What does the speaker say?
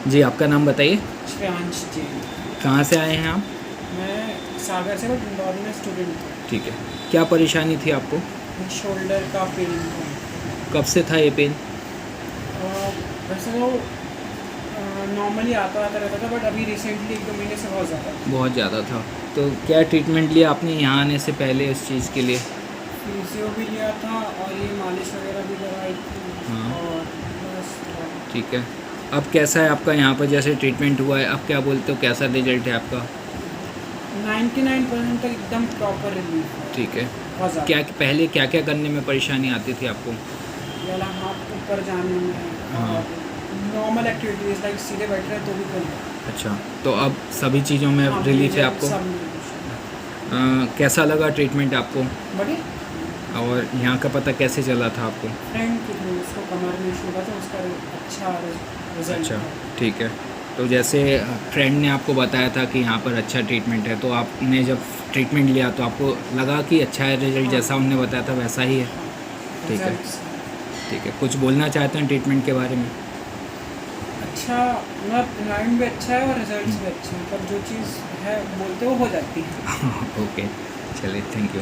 जी, आपका नाम बताइए? श्रेयांश जी। कहाँ से आए हैं आप? मैं सागर से, बट इंदौर में स्टूडेंट हूँ। ठीक है। क्या परेशानी थी आपको? शोल्डर का पेन था। कब से था ये पेन? वैसे तो नॉर्मली आता आता रहता था, बट अभी रिसेंटली 1-2 महीने से बहुत ज़्यादा। बहुत ज़्यादा था। तो क्या ट्रीटमेंट लिया आपने यहाँ आने से पहले इस चीज़ के लिए? फिजियो भी लिया था और ये मालिश वगैरह भी करवाई थी। हाँ, और बस ठीक है। अब कैसा है आपका यहाँ पर जैसे ट्रीटमेंट हुआ है, अब क्या बोलते हो कैसा रिज़ल्ट है आपका? 99% तक एकदम प्रॉपर रिलीफ है। ठीक है। बहुत क्या ज़्यादा। पहले क्या-क्या करने में परेशानी आती थी आपको? गला हाथ ऊपर जाने में हाँ, और नॉर्मल एक्टिविटीज़ लाइक सीधे बैठ रहे तो भी कर। अच्छा। तो अब सभी चीज़ों में हाँ, रिलीफ़ है मेजर आपको? सब कैसा लगा ट्रीटमेंट आपको? बढ़िया। और यहाँ का पता कैसे चला था आपको? फ्रेंड के थ्रू उसको कमर में इशू था, तो उसका अच्छा रिजल्ट अच्छा, था। ठीक है। तो जैसे फ्रेंड ने आपको बताया था कि यहाँ पर अच्छा ट्रीटमेंट है, तो आपने जब ट्रीटमेंट लिया तो आपको लगा कि अच्छा है रिज़ल्ट, हाँ जैसा उन्होंने बताया था वैसा ही है? हाँ। ठीक है, रिजल्ट्स ठीक है। कुछ बोलना चाहते हैं ट्रीटमेंट के बारे में? अच्छा, मतलब इन्वायरमेंट भी अच्छा है और रिजल्ट्स हुँ। भी अच्छे हैं, मतलब जो चीज़ है बोलते वो हो जाती है। ओके, चलिए थैंक यू।